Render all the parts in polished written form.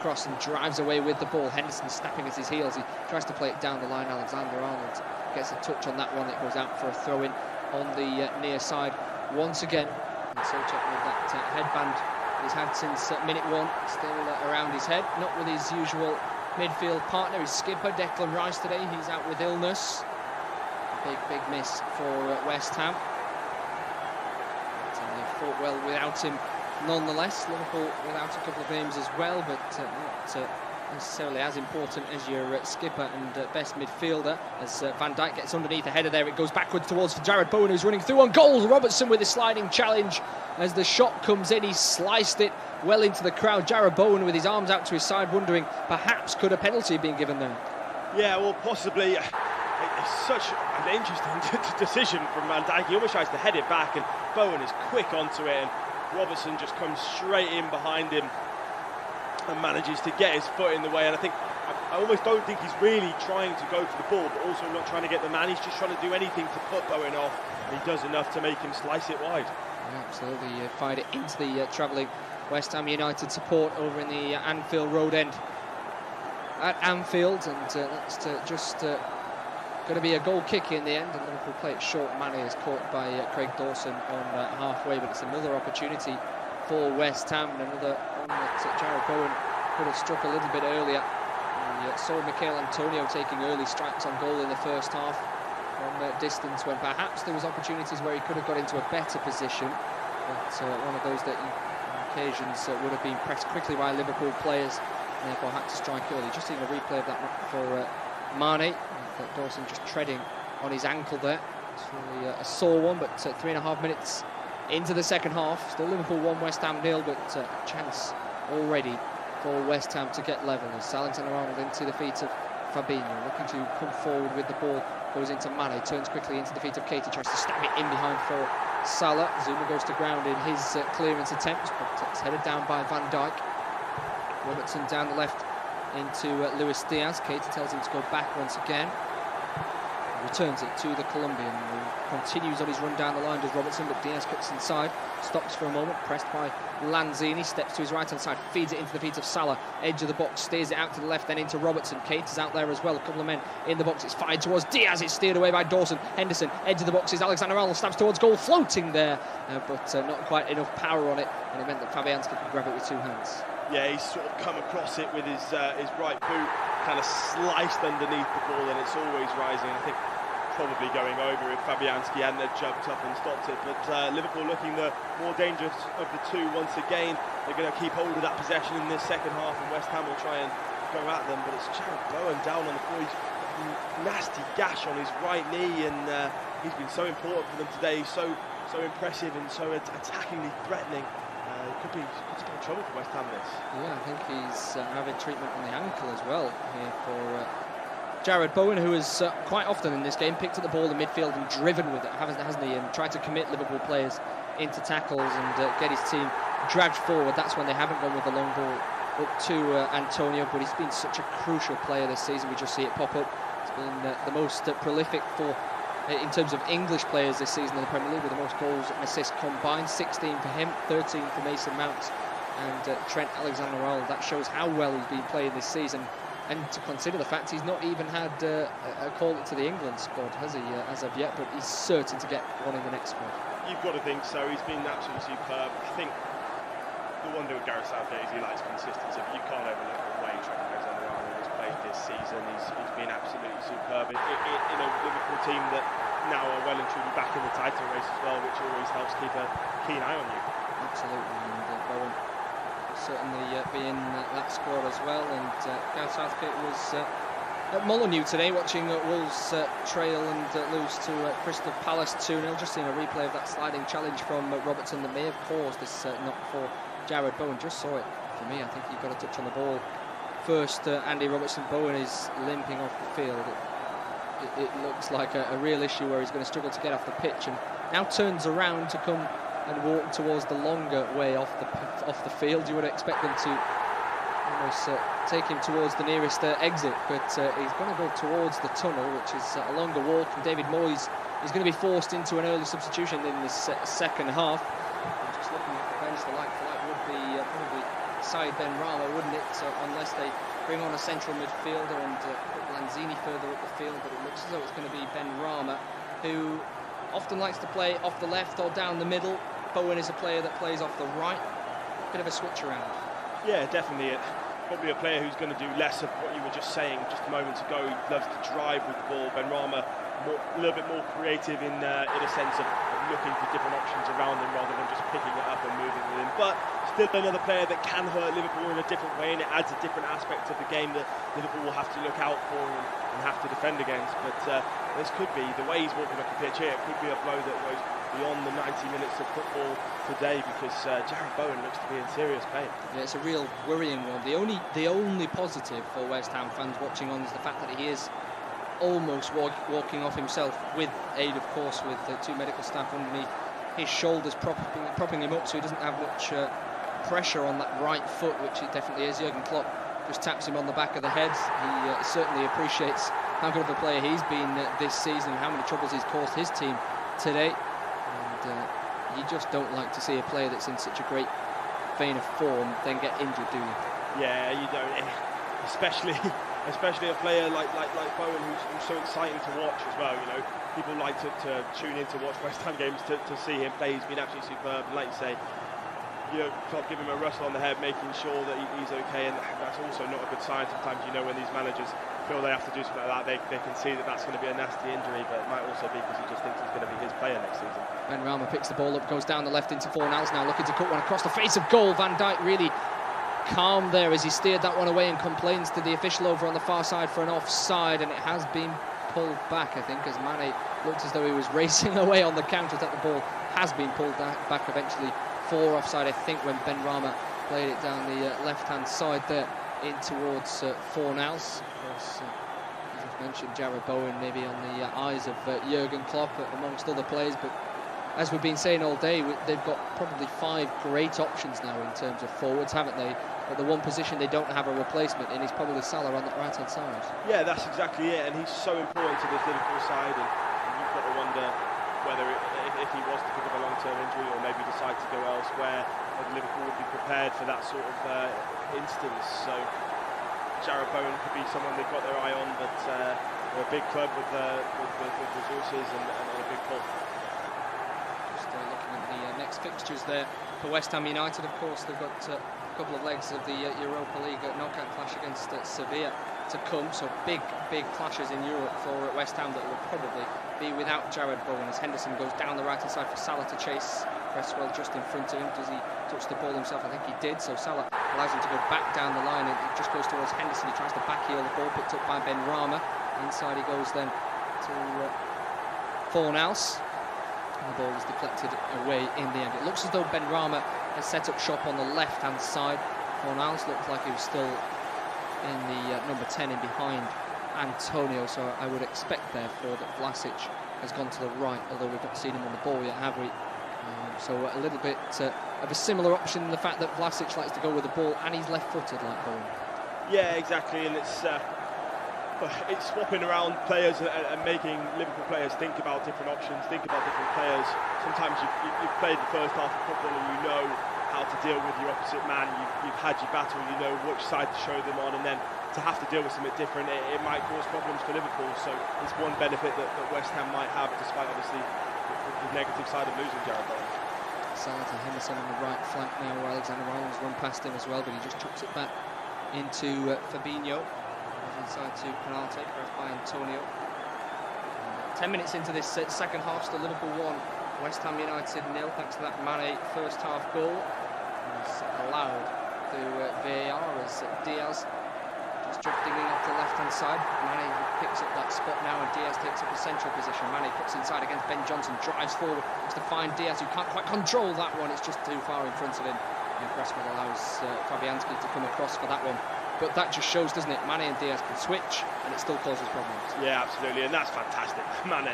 Cross and drives away with the ball. Henderson snapping at his heels. He tries to play it down the line. Alexander-Arnold gets a touch on that one. It goes out for a throw-in on the near side once again. And Souček with that headband he's had since minute 1, still around his head. Not with his usual midfield partner, his skipper, Declan Rice today. He's out with illness. Big miss for West Ham. But, they fought well without him nonetheless. Liverpool without a couple of games as well, but not necessarily as important as your skipper and best midfielder. As Van Dijk gets underneath the header there, it goes backwards towards Jared Bowen, who's running through on goal. Robertson with a sliding challenge as the shot comes in. He sliced it well into the crowd. Jared Bowen with his arms out to his side, wondering perhaps could a penalty have been given there. Yeah, well, possibly. It's such an interesting decision from Van Dijk. He almost tries to head it back, and Bowen is quick onto it, and Robertson just comes straight in behind him and manages to get his foot in the way. And I almost don't think he's really trying to go for the ball, but also not trying to get the man. He's just trying to do anything to put Bowen off, and he does enough to make him slice it wide. Yeah, absolutely. Fired it into the travelling West Ham United support over in the Anfield Road end at Anfield, and that's just going to be a goal kick in the end, and Liverpool play it short. Mane is caught by Craig Dawson on halfway, but it's another opportunity for West Ham, and another one that Jared Bowen could have struck a little bit earlier. We saw Mikel Antonio taking early strikes on goal in the first half from distance, when perhaps there was opportunities where he could have got into a better position, but one of those that on occasions would have been pressed quickly by Liverpool players, and therefore had to strike early. Just seeing a replay of that for Mane. Dawson just treading on his ankle there. It's really a sore one, but 3.5 minutes into the second half. Still Liverpool 1, West Ham 0, but a chance already for West Ham to get level. As Alexander-Arnold into the feet of Fabinho, looking to come forward with the ball. Goes into Mane, turns quickly into the feet of Keita, tries to stab it in behind for Salah. Zuma goes to ground in his clearance attempt, but it's headed down by Van Dijk. Robertson down the left into Luis Diaz. Keita tells him to go back once again. Returns it to the Colombian, who continues on his run down the line, does Robertson, but Diaz cuts inside, stops for a moment, pressed by Lanzini, steps to his right hand side, feeds it into the feet of Salah, edge of the box, steers it out to the left, then into Robertson. Keita's out there as well, a couple of men in the box, it's fired towards Diaz, it's steered away by Dawson. Henderson, edge of the box is Alexander-Arnold, stabs towards goal, floating there, but not quite enough power on it, and it meant that Fabianski could grab it with 2 hands. Yeah, he's sort of come across it with his right boot, kind of sliced underneath the ball, and it's always rising. I think probably going over if Fabianski hadn't jumped up and stopped it. But Liverpool looking the more dangerous of the two once again. They're going to keep hold of that possession in this second half, and West Ham will try and go at them. But it's Jared Bowen down on the floor. He's got a nasty gash on his right knee, and he's been so important for them today. So impressive and so attackingly threatening. Could be in trouble for West Ham this. Yeah, I think he's having treatment on the ankle as well here for Jared Bowen, who has quite often in this game picked up the ball in midfield and driven with it, hasn't he? And tried to commit Liverpool players into tackles and get his team dragged forward. That's when they haven't gone with the long ball up to Antonio, but he's been such a crucial player this season. We just see it pop up. He's been the most prolific in terms of English players this season in the Premier League, with the most goals and assists combined. 16 for him, 13 for Mason Mount and Trent Alexander-Arnold. That shows how well he's been playing this season, and to consider the fact he's not even had a call to the England squad, has he, as of yet, but he's certain to get one in the next squad. You've got to think so. He's been absolutely superb. I think the wonder with Gareth Southgate is he likes consistency, but you can't overlook the way Trent Alexander-Arnold has played this season. He's been absolutely superb in a Liverpool team that now are well and truly back in the title race as well, which always helps keep a keen eye on you. Absolutely, and Bowen will certainly be in that squad as well. And Gareth Southgate was at Molineux today watching Wolves trail and lose to Crystal Palace 2-0. Just seeing a replay of that sliding challenge from Robertson that may have caused this knock for Jared Bowen. Just saw it for me. I think he got a touch on the ball first. Andy Robertson. Bowen is limping off the field. It looks like a real issue where he's going to struggle to get off the pitch, and now turns around to come and walk towards the longer way off the field. You would expect them to almost take him towards the nearest exit, but he's going to go towards the tunnel, which is a longer walk, and David Moyes is going to be forced into an early substitution in this second half. And just looking at the bench, the like-for-like would be probably Saïd Benrahma, wouldn't it? So unless they bring on a central midfielder and put Lanzini further up the field, but it looks as though it's going to be Benrahma, who often likes to play off the left or down the middle. Bowen is a player that plays off the right. Bit of a switch around. Yeah, definitely. Probably a player who's going to do less of what you were just saying just a moment ago. He loves to drive with the ball. Benrahma, a little bit more creative in a sense of looking for different options around him rather than just picking it up and moving with him. But still another player that can hurt Liverpool in a different way, and it adds a different aspect of the game that Liverpool will have to look out for and have to defend against. But this could be, the way he's walking up the pitch here, it could be a blow that goes beyond the 90 minutes of football today, because Jarrod Bowen looks to be in serious pain. Yeah, it's a real worrying one. The only positive for West Ham fans watching on is the fact that he is almost walking off himself, with aid, of course, with two medical staff underneath his shoulders propping him up, so he doesn't have much pressure on that right foot, which it definitely is. Jurgen Klopp just taps him on the back of the head. He certainly appreciates how good of a player he's been this season, and how many troubles he's caused his team today. And you just don't like to see a player that's in such a great vein of form then get injured, do you? Yeah, you don't. Especially a player like Bowen, who's so exciting to watch as well. You know, people like to tune in to watch West Ham games to see him play. He's been absolutely superb, and like you say, you know, Klopp give him a rustle on the head, making sure that he's okay, and that's also not a good sign. Sometimes, you know, when these managers feel they have to do something like that, they can see that that's going to be a nasty injury, but it might also be because he just thinks he's going to be his player next season. Benrahma picks the ball up, goes down the left into Fornals now, looking to cut one across the face of goal. Van Dijk really calm there as he steered that one away and complains to the official over on the far side for an offside, and it has been pulled back, I think, as Mane looked as though he was racing away on the counter. That the ball has been pulled back eventually for offside, I think, when Benrahma played it down the left-hand side there in towards Fornals. Of course, as I've mentioned, Jarrod Bowen maybe on the eyes of Jurgen Klopp amongst other players, but as we've been saying all day, they've got probably 5 great options now in terms of forwards, haven't they? But the one position they don't have a replacement in is probably Salah on the right-hand side. Yeah, that's exactly it, and he's so important to this Liverpool side, and you've got to wonder whether if he was to pick up a long-term injury or maybe decide to go elsewhere, whether Liverpool would be prepared for that sort of instance. So Jarrod Bowen could be someone they've got their eye on, but they're a big club with resources and a big pull. Looking at the next fixtures there for West Ham United, of course, they've got a couple of legs of the Europa League knockout clash against Sevilla to come, so big clashes in Europe for West Ham that will probably be without Jarrod Bowen, as Henderson goes down the right-hand side for Salah to chase Cresswell just in front of him. Does he touch the ball himself? I think he did, so Salah allows him to go back down the line, and it just goes towards Henderson. He tries to backheel the ball, picked up by Benrahma. Inside he goes then to Fornals. The ball is deflected away in the end. It looks as though Benrahma has set up shop on the left-hand side. Fornals looked like he was still in the number 10 in behind Antonio, so I would expect therefore that Vlasic has gone to the right, although we've not seen him on the ball yet, have we? So a little bit of a similar option in the fact that Vlasic likes to go with the ball, and he's left-footed like Bowen. Yeah, exactly, and it's swapping around players and making Liverpool players think about different options, think about different players. Sometimes you've played the first half of football and you know how to deal with your opposite man. You've had your battle, you know which side to show them on, and then to have to deal with something different, it might cause problems for Liverpool. So it's one benefit that West Ham might have, despite obviously the negative side of losing Jarrod Bowen. Salah to Henderson on the right flank now, where Alexander-Arnold's run past him as well, but he just chucks it back into Fabinho. Inside to penalty, pressed by Antonio. 10 minutes into this second half, still Liverpool 1, West Ham United 0, thanks to that Mane first half goal. It's allowed through VAR as Diaz just drifting in off the left-hand side. Mane picks up that spot now, and Diaz takes up a central position. Mane cuts inside against Ben Johnson, drives forward, wants to find Diaz, who can't quite control that one. It's just too far in front of him. And Cresswell allows Fabianski to come across for that one. But that just shows, doesn't it, Mane and Diaz can switch, and it still causes problems. Yeah, absolutely, and that's fantastic. Mane,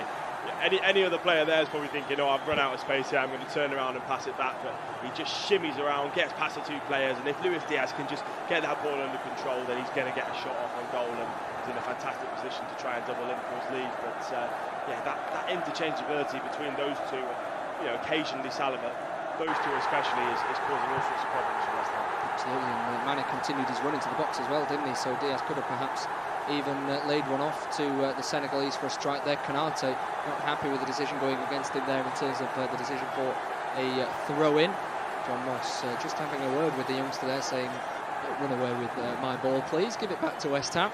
any other player there is probably thinking, oh, I've run out of space here, I'm going to turn around and pass it back, but he just shimmies around, gets past the 2 players, and if Luis Diaz can just get that ball under control, then he's going to get a shot off on goal, and he's in a fantastic position to try and double Liverpool's lead. But yeah, that interchangeability between those two, you know, occasionally Salah, but those two especially is causing all sorts of problems for West Ham. Absolutely, and Mane continued his run into the box as well, didn't he? So Diaz could have perhaps even laid one off to the Senegalese for a strike there. Konate not happy with the decision going against him there in terms of the decision for a throw-in. John Moss just having a word with the youngster there, saying, "Don't run away with my ball, please. Give it back to West Ham."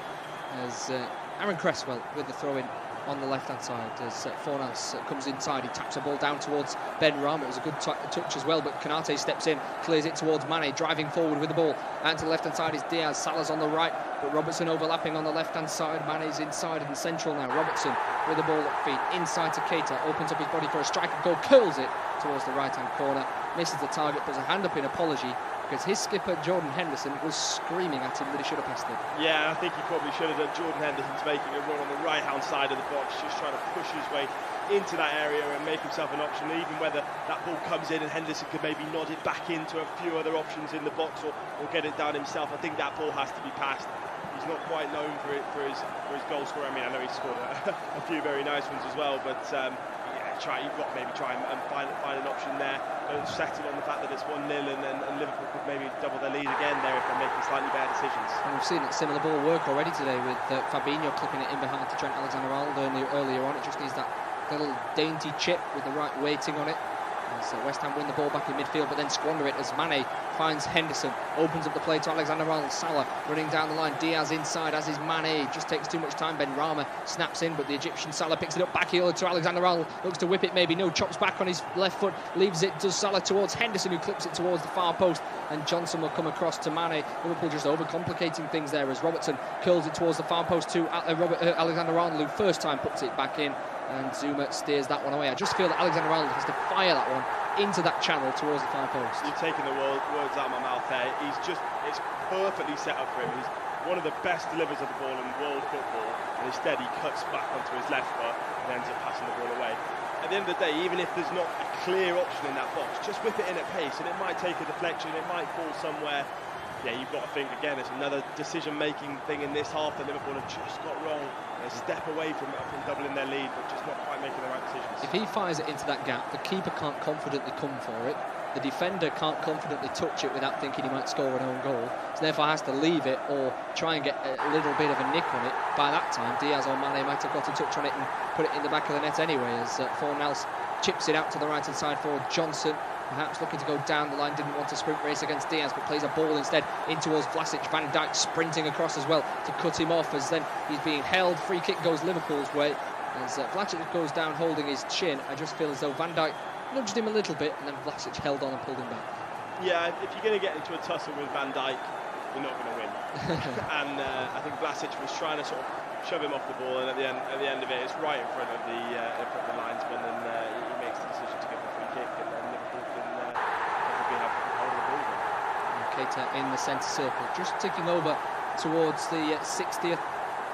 As Aaron Cresswell with the throw-in on the left-hand side as Fornals comes inside. He taps a ball down towards Ben Rama. It was a good touch as well, but Konate steps in, clears it towards Mane, driving forward with the ball. And to the left-hand side is Diaz. Salah's on the right, but Robertson overlapping on the left-hand side. Mane's inside and central now. Robertson with the ball at feet, inside to Keita, opens up his body for a strike and goal, curls it towards the right-hand corner, misses the target, puts a hand up in apology, because his skipper Jordan Henderson was screaming at him that he should have passed it. Yeah, I think he probably should have done. Jordan Henderson's making a run on the right-hand side of the box, just trying to push his way into that area and make himself an option, even whether that ball comes in and Henderson could maybe nod it back into a few other options in the box or get it down himself. I think that ball has to be passed. He's not quite known for his goal scorer. I mean, I know he's scored a few very nice ones as well, but you've got to maybe try and find an option there. Don't settle on the fact that it's 1-0 and Liverpool could maybe double their lead again there if they're making slightly better decisions. And we've seen that similar ball work already today with Fabinho clipping it in behind to Trent Alexander-Arnold earlier on. It just needs that little dainty chip with the right weighting on it. So West Ham win the ball back in midfield, but then squander it as Mane finds Henderson, opens up the play to Alexander-Arnold. Salah running down the line, Diaz inside, as is Mane, just takes too much time. Ben Rama snaps in, but the Egyptian Salah picks it up, back heel to Alexander-Arnold, looks to whip it maybe, no, chops back on his left foot, leaves it to Salah towards Henderson, who clips it towards the far post, and Johnson will come across to Mane. Liverpool just overcomplicating things there as Robertson curls it towards the far post to Alexander-Arnold, who first time puts it back in, and Zuma steers that one away. I just feel that Alexander-Arnold has to fire that one into that channel towards the far post. You're taking the words out of my mouth there. It's perfectly set up for him. He's one of the best deliverers of the ball in world football, and instead he cuts back onto his left foot and ends up passing the ball away. At the end of the day, even if there's not a clear option in that box, just whip it in at pace, and it might take a deflection, it might fall somewhere. Yeah, you've got to think again, it's another decision-making thing in this half that Liverpool have just got wrong. They step away from doubling their lead, but just not quite making the right decisions. If he fires it into that gap, the keeper can't confidently come for it. The defender can't confidently touch it without thinking he might score an own goal. So therefore has to leave it or try and get a little bit of a nick on it. By that time, Diaz or Mane might have got a touch on it and put it in the back of the net anyway, as Fornals chips it out to the right-hand side for Johnson. Perhaps looking to go down the line, didn't want a sprint race against Diaz, but plays a ball instead in towards Vlasic. Van Dijk sprinting across as well to cut him off, as then he's being held. Free kick goes Liverpool's way as Vlasic goes down holding his chin. I just feel as though Van Dijk nudged him a little bit, and then Vlasic held on and pulled him back. Yeah, if you're going to get into a tussle with Van Dijk, you're not going to win. And I think Vlasic was trying to sort of shove him off the ball, and at the end of it, it's right in front of the linesman, and he makes the decision to give the free kick, and then Liverpool can probably have hold of the ball. Keita in the centre circle, just ticking over towards the 60th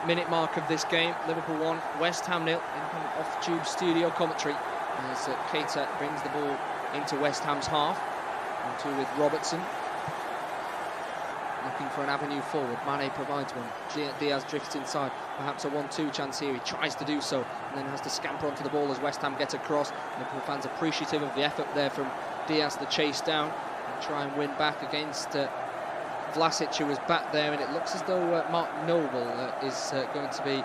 minute mark of this game. Liverpool 1, West Ham 0 in off-tube studio commentary as Keita brings the ball into West Ham's half. 1-2 with Robertson. Looking for an avenue forward. Mane provides one. Diaz drifts inside. Perhaps a 1-2 chance here. He tries to do so and then has to scamper onto the ball as West Ham gets across. Liverpool fans appreciative of the effort there from Diaz to chase down and try and win back against Vlasic, who was back there, and it looks as though Mark Noble is going to be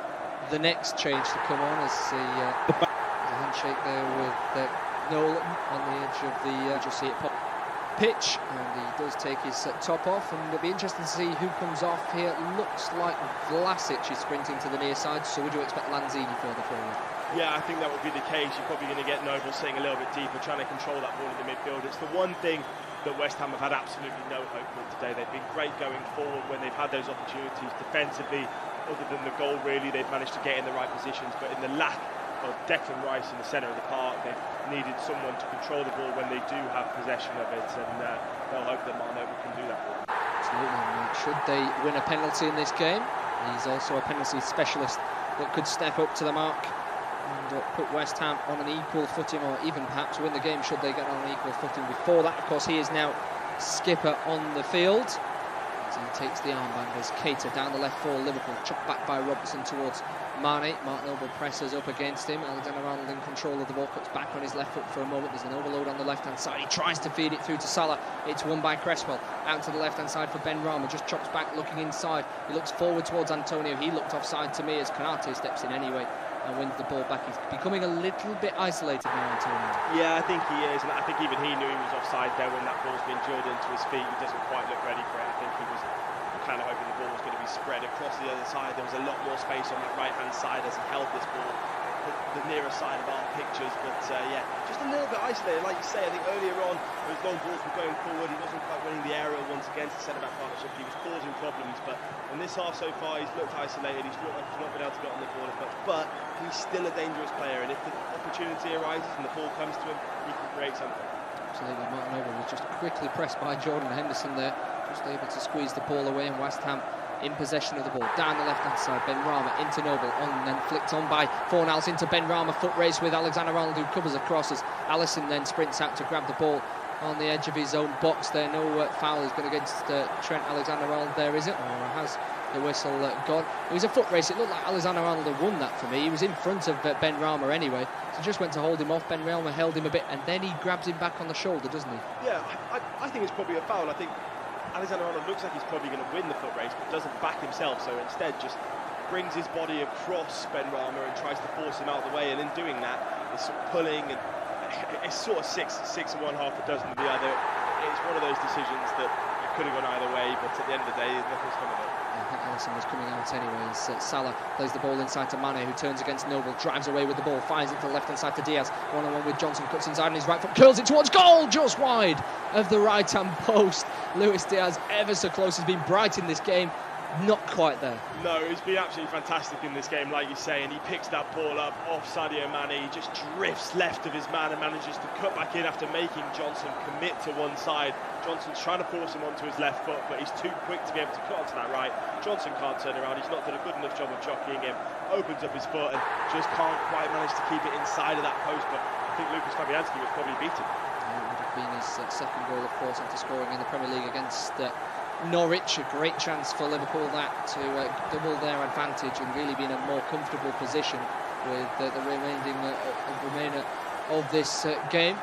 the next change to come on, as there's a handshake there with Nolan on the edge of the just see it pop pitch, and he does take his top off, and it'll be interesting to see who comes off here. Looks like Vlasic is sprinting to the near side, so would you expect Lanzini further forward? Yeah, I think that would be the case. You're probably going to get Noble sitting a little bit deeper, trying to control that ball in the midfield. It's the one thing that West Ham have had absolutely no hope with today. They've been great going forward when they've had those opportunities. Defensively, other than the goal really, they've managed to get in the right positions, but in the lack of Declan Rice in the centre of the park, they've needed someone to control the ball when they do have possession of it, and they'll hope that Mark Noble can do that for them. Absolutely. Should they win a penalty in this game, he's also a penalty specialist that could step up to the mark and put West Ham on an equal footing, or even perhaps win the game should they get on an equal footing. Before that, of course, he is now skipper on the field. As he He takes the armband as Keita down the left for Liverpool, chucked back by Robertson towards Mane. Martin Noble presses up against him. Alexander-Arnold in control of the ball, cuts back on his left foot for a moment. There's an overload on the left-hand side. He tries to feed it through to Salah. It's won by Cresswell. Out to the left-hand side for Ben Rama. Just chops back, looking inside. He looks forward towards Antonio. He looked offside to me as Konate steps in anyway and wins the ball back. He's becoming a little bit isolated now, Antonio. Yeah, I think he is, and I think even he knew he was offside there when that ball's been drilled into his feet. He doesn't quite look ready for it. I think he was kind of hoping the ball was going to be spread across the other side. There was a lot more space on that right-hand side as he held this ball, the nearer side of our pictures. But yeah, just a little bit isolated. Like you say, I think earlier on, those long balls were going forward. He wasn't quite winning the aerial ones against the centre-back partnership. He was causing problems, but in this half so far, he's looked isolated. He's looked like he's not been able to get on the ball as much, but he's still a dangerous player. And if the opportunity arises and the ball comes to him, he can create something. Absolutely. Martin Noble was just quickly pressed by Jordan Henderson there, just able to squeeze the ball away, and West Ham in possession of the ball. Down the left-hand side, Ben Rama into Noble, on and flicked on by Fornals into Ben Rama. Foot race with Alexander-Arnold, who covers across as Alisson then sprints out to grab the ball on the edge of his own box there. No foul is going against Trent Alexander-Arnold there, is it? Or has the whistle gone? It was a foot race. It looked like Alexander-Arnold had won that for me. He was in front of Ben Rama anyway, so just went to hold him off. Ben Rama held him a bit, and then he grabs him back on the shoulder, doesn't he? Yeah, I think it's probably a foul. I think Alexander-Arnold looks like he's probably going to win the foot race, but doesn't back himself, so instead just brings his body across Ben Rama and tries to force him out of the way, and in doing that, it's sort of pulling, and it's sort of six of one, half a dozen of the other. It's one of those decisions that could have gone either way, but at the end of the day, nothing's come of it. I think Alisson was coming out anyway as Salah plays the ball inside to Mane, who turns against Noble, drives away with the ball, finds it to the left-hand side to Diaz. One-on-one with Johnson, cuts inside on his right foot, curls it towards goal, just wide of the right-hand post. Luis Diaz, ever so close, has been bright in this game. Not quite there. No, he's been absolutely fantastic in this game, like you say, and he picks that ball up off Sadio Mane. He just drifts left of his man and manages to cut back in after making Johnson commit to one side. Johnson's trying to force him onto his left foot, but he's too quick to be able to cut onto that right. Johnson can't turn around. He's not done a good enough job of jockeying him. Opens up his foot and just can't quite manage to keep it inside of that post, but I think Lucas Fabianski was probably beaten. Yeah, it would have been his second goal, of course, after scoring in the Premier League against Norwich. A great chance for Liverpool that to double their advantage and really be in a more comfortable position with the remainder of this game.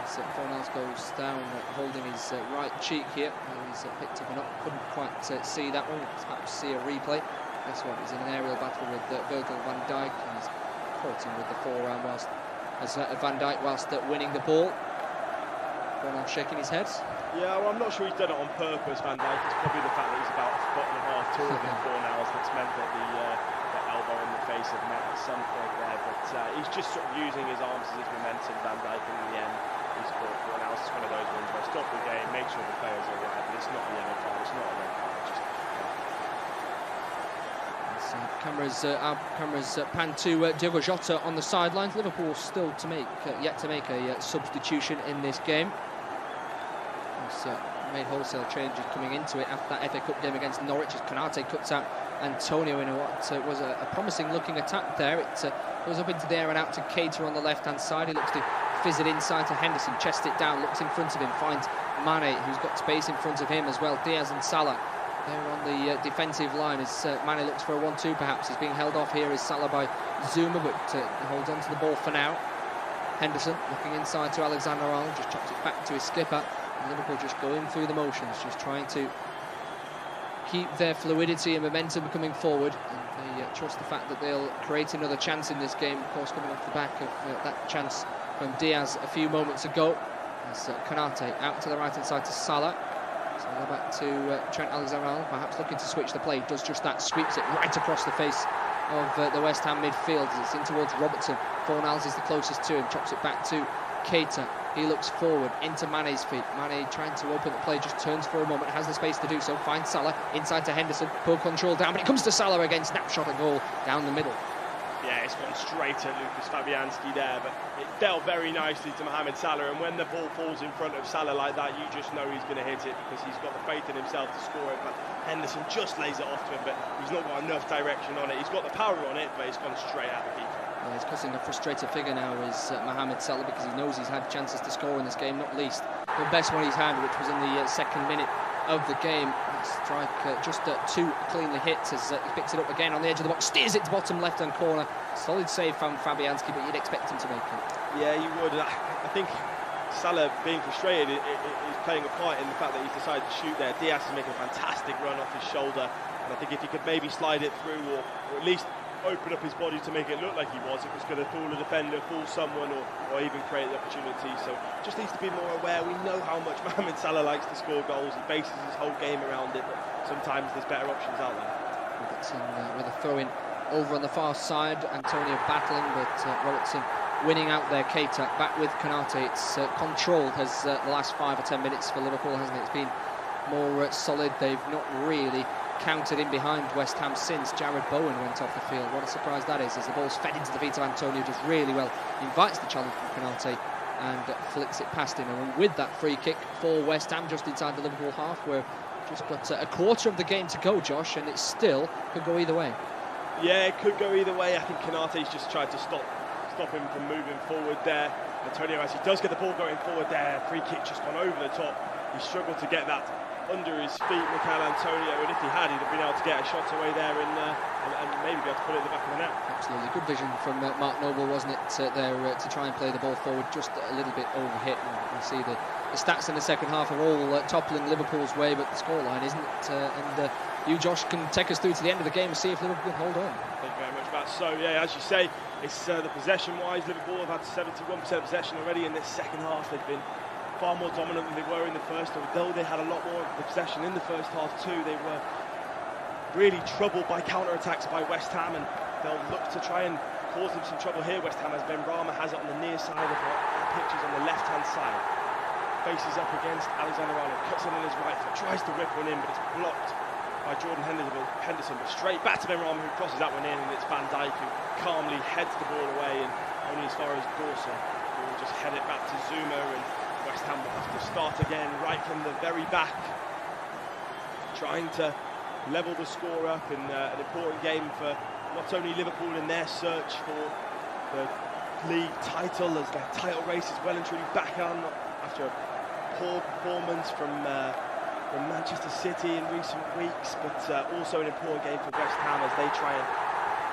As Fornals goes down holding his right cheek here. He's picked up and up, couldn't quite see that one. Perhaps see a replay. Guess what, he's in an aerial battle with Virgil van Dijk. He's caught him with the forearm whilst Van Dijk whilst winning the ball. Fornals shaking his head. Yeah, well, I'm not sure he's done it on purpose, Van Dijk. It's probably the fact that he's about a foot and a half taller than Fornals that's meant that the elbow in the face have met at some point there. But he's just sort of using his arms as his momentum, Van Dijk, and in the end, he's caught Fornals. It's one of those ones where stop the game, make sure the players are right, but it's not a yellow card, it's not a red card, it's just... Our cameras pan to Diogo Jota on the sidelines. Liverpool still yet to make a substitution in this game. Made wholesale changes coming into it after that FA Cup game against Norwich as Konate cuts out Antonio in what was a promising looking attack there. It goes up into the air and out to Keita on the left hand side. He looks to fizz it inside to Henderson, chest it down, looks in front of him, finds Mane, who's got space in front of him as well. Diaz and Salah, they're on the defensive line as Mane looks for a 1-2 perhaps. He's being held off here is Salah by Zuma, but holds on to the ball for now. Henderson looking inside to Alexander-Arnold, just chops it back to his skipper. Liverpool just going through the motions, just trying to keep their fluidity and momentum coming forward, and they trust the fact that they'll create another chance in this game, of course coming off the back of that chance from Diaz a few moments ago. As Konate out to the right hand side to Salah. Salah back to Trent Alexander-Arnold, perhaps looking to switch the play, does just that, sweeps it right across the face of the West Ham midfield as it's in towards Robertson. Fornals is the closest to him, chops it back to Keita. He looks forward into Mane's feet. Mane trying to open the play, just turns for a moment, has the space to do so, finds Salah inside to Henderson, pull control down, but it comes to Salah again, snapshot a goal down the middle. Yeah, it's gone straight at Lucas Fabianski there, but it fell very nicely to Mohamed Salah, and when the ball falls in front of Salah like that, you just know he's going to hit it because he's got the faith in himself to score it, but Henderson just lays it off to him, but he's not got enough direction on it. He's got the power on it, but it's gone straight at the keeper. Yeah, he's causing a frustrated figure now is Mohamed Salah, because he knows he's had chances to score in this game, not least the best one he's had, which was in the second minute of the game. Strike just too cleanly hit as he picks it up again on the edge of the box, steers it to bottom left-hand corner. Solid save from Fabianski, but you'd expect him to make it. Yeah, you would. I think Salah being frustrated is playing a part in the fact that he's decided to shoot there. Diaz is making a fantastic run off his shoulder, and I think if he could maybe slide it through or at least open up his body to make it look like he was going to fool a defender, fool someone, or even create the opportunity. So just needs to be more aware. We know how much Mohamed Salah likes to score goals. He bases his whole game around it, but sometimes there's better options out there. Robertson with a throw in over on the far side. Antonio battling, but Robertson winning out there. Keita back with Konate. It's controlled as the last 5 or 10 minutes for Liverpool, hasn't it? It's been more solid. They've not really countered in behind West Ham since Jared Bowen went off the field. What a surprise that is, as the ball's fed into the feet of Antonio, does really well, invites the challenge from Konate and flicks it past him. And with that free kick for West Ham just inside the Liverpool half, we're just got a quarter of the game to go, Josh, and it still could go either way. Yeah, it could go either way. I think Konate's just tried to stop him from moving forward there. Antonio, as he does get the ball going forward there, free kick just gone over the top. He struggled to get that under his feet, Mikel Antonio, and if he had, he'd have been able to get a shot away there and maybe be able to put it in the back of the net. Absolutely, good vision from Mark Noble, wasn't it, there to try and play the ball forward, just a little bit overhit. And you can see the stats in the second half are all toppling Liverpool's way, but the scoreline isn't. And you, Josh, can take us through to the end of the game and see if Liverpool can hold on. Thank you very much, Matt. So, yeah, as you say, it's the possession-wise, Liverpool have had 71% possession already in this second half. They've been far more dominant than they were in the first, although they had a lot more of the possession in the first half too. They were really troubled by counter-attacks by West Ham, and they'll look to try and cause them some trouble here. West Ham, as Ben Rama has it on the near side of our pictures on the left-hand side. Faces up against Alexander-Arnold, cuts it in his right foot, tries to whip one in, but it's blocked by Jordan Henderson, but straight back to Ben Rama, who crosses that one in, and it's Van Dijk who calmly heads the ball away, and only as far as Dawson, who will just head it back to Zuma, and West Ham will have to start again right from the very back, trying to level the score up in an important game for not only Liverpool in their search for the league title, as their title race is well and truly back on after a poor performance from Manchester City in recent weeks, but also an important game for West Ham as they try and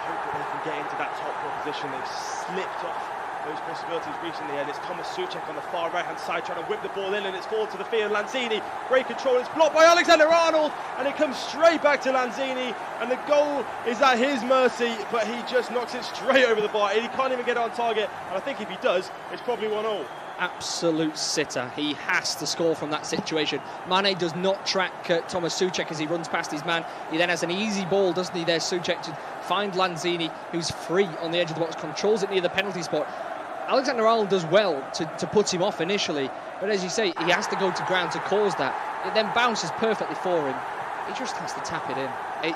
hope that they can get into that top four position. They've slipped off those possibilities recently, and it's Thomas Souček on the far right hand side trying to whip the ball in, and it's forward to the field. Lanzini, great control, it's blocked by Alexander-Arnold, and it comes straight back to Lanzini, and the goal is at his mercy, but he just knocks it straight over the bar. He can't even get it on target, and I think if he does, it's probably 1-1. Absolute sitter. He has to score from that situation. Mane does not track Thomas Souček as he runs past his man. He then has an easy ball, doesn't he, there, Souček, to find Lanzini, who's free on the edge of the box, controls it near the penalty spot. Alexander-Arnold does well to put him off initially, but as you say, he has to go to ground to cause that. It then bounces perfectly for him. He just has to tap it in.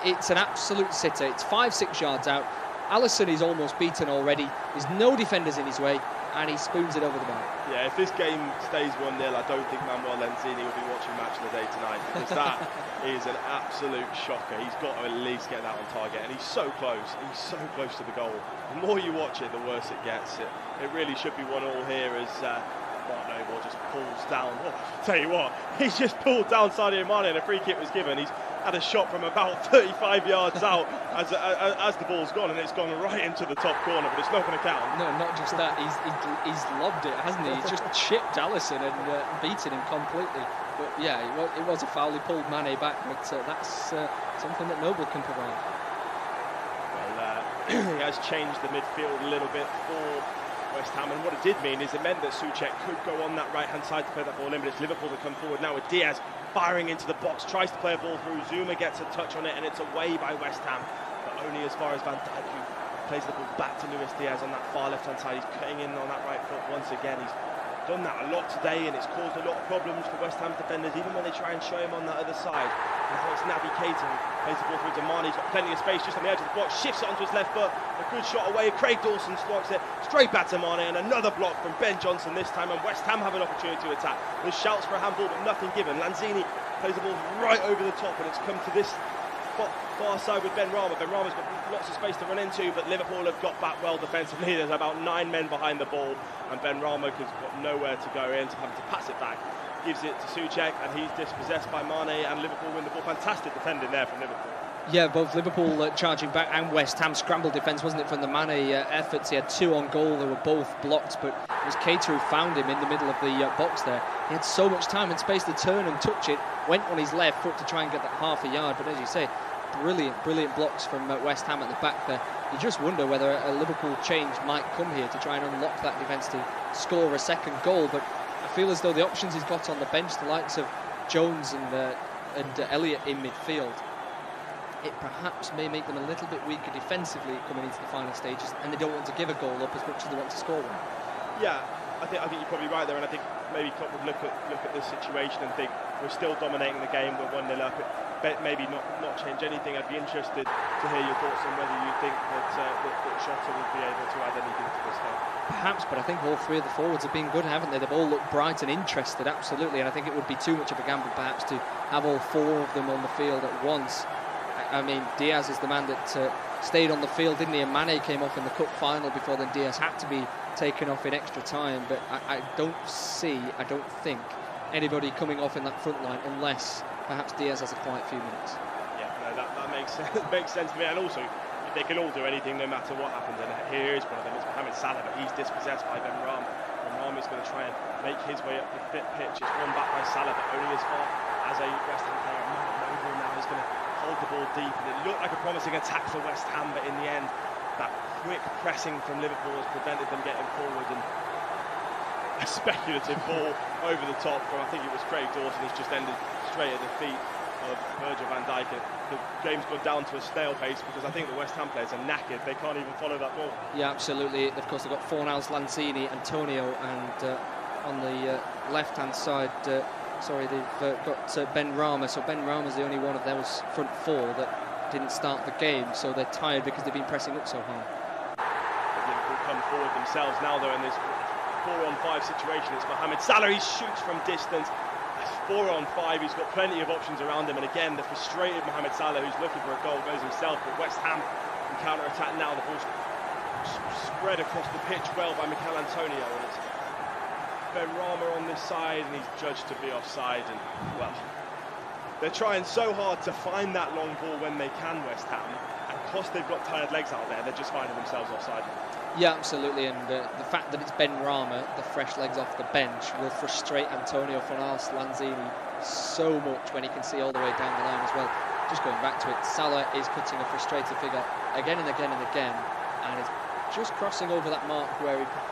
It's an absolute sitter. It's 5-6 yards out. Alisson is almost beaten already. There's no defenders in his way, and he spoons it over the bar. Yeah, if this game stays 1-0, I don't think Manuel Lanzini will be watching Match of the Day tonight, because that is an absolute shocker. He's got to at least get that on target, and he's so close. He's so close to the goal. The more you watch it, the worse it gets. It really should be 1-1 here as Mark Noble just pulls down. Oh, I'll tell you what, he's just pulled down Sadio Mane, and a free kick was given. He's had a shot from about 35 yards out as the ball's gone, and it's gone right into the top corner, but it's not going to count. No, not just that, he's lobbed it, hasn't he? He's just chipped Alisson and beaten him completely. But yeah, it was a foul. He pulled Mane back, but that's something that Noble can provide. Well, he has changed the midfield a little bit for West Ham, and what it did mean is it meant that Souček could go on that right-hand side to play that ball in, but it's Liverpool that come forward now with Diaz firing into the box, tries to play a ball through, Zuma gets a touch on it, and it's away by West Ham, but only as far as Van Dijk, who plays the ball back to Luis Diaz on that far left-hand side. He's cutting in on that right foot once again. He's done that a lot today, and it's caused a lot of problems for West Ham defenders, even when they try and show him on that other side. And now it's Naby Keita who plays the ball through to Mane. He's got plenty of space just on the edge of the box, shifts it onto his left foot, a good shot away. Craig Dawson blocks it straight back to Mane, and another block from Ben Johnson this time, and West Ham have an opportunity to attack. There's shouts for a handball, but nothing given. Lanzini plays the ball right over the top, and it's come to this far side with Ben Rama. Ben Rama's got lots of space to run into, but Liverpool have got back well defensively. There's about 9 men behind the ball, and Ben Rama has got nowhere to go in, having to pass it back gives it to Souček, and he's dispossessed by Mane, and Liverpool win the ball. Fantastic defending there from Liverpool. Yeah, both Liverpool charging back and West Ham scramble defence, wasn't it, from the Mane efforts? He had 2 on goal, they were both blocked, but it was Keita who found him in the middle of the box there. He had so much time and space to turn and touch it, went on his left foot to try and get that half a yard, but as you say, brilliant blocks from West Ham at the back there. You just wonder whether a Liverpool change might come here to try and unlock that defence to score a second goal, but I feel as though the options he's got on the bench, the likes of Jones and Elliott in midfield, it perhaps may make them a little bit weaker defensively coming into the final stages, and they don't want to give a goal up as much as they want to score one. Yeah, I think you're probably right there, and I think maybe Klopp would look at this situation and think we're still dominating the game, we're 1-0 up. Maybe not change anything. I'd be interested to hear your thoughts on whether you think that Jota would be able to add anything to this game. Perhaps, but I think all 3 of the forwards have been good, haven't they? They've all looked bright and interested, absolutely, and I think it would be too much of a gamble perhaps to have all 4 of them on the field at once. I mean, Diaz is the man that stayed on the field, didn't he? And Mane came off in the cup final before then Diaz had to be taken off in extra time. But I don't think anybody coming off in that front line unless perhaps Diaz has a quiet few minutes. Yeah, no, that makes sense. Makes sense to me. And also, they can all do anything no matter what happens. And here is one of them. It's Mohamed Salah, but he's dispossessed by Ben Rama. Ben Rama is going to try and make his way up the pitch. It's won back by Salah, but only as far as a West Ham player. Noble now is going to hold the ball deep, and it looked like a promising attack for West Ham, but in the end that quick pressing from Liverpool has prevented them getting forward, and a speculative ball over the top from, I think it was Craig Dawson, has just ended straight at the feet of Virgil van Dijk. The game's gone down to a snail pace because I think the West Ham players are knackered. They can't even follow that ball. Yeah, absolutely. Of course, they've got Fornals, Lanzini, Antonio, and on the left-hand side, they've got Ben Rama. So Ben Rama's the only one of those front 4 that didn't start the game. So they're tired because they've been pressing up so hard. Liverpool come forward themselves now, though, in this 4-on-5 situation. It's Mohamed Salah. He shoots from distance. 4-on-5. He's got plenty of options around him. And again, the frustrated Mohamed Salah, who's looking for a goal, goes himself. But West Ham can counter-attack now. The ball's spread across the pitch well by Mikel Antonio. And it's Ben Rama on this side, and he's judged to be offside. And well, they're trying so hard to find that long ball when they can, West Ham, and because they've got tired legs out there, they're just finding themselves offside. Yeah, absolutely, and the fact that it's Ben Rama, the fresh legs off the bench, will frustrate Antonio Fornals, Lanzini so much when he can see all the way down the line as well. Just going back to it, Salah is cutting a frustrated figure again and again and again, and is just crossing over that mark where he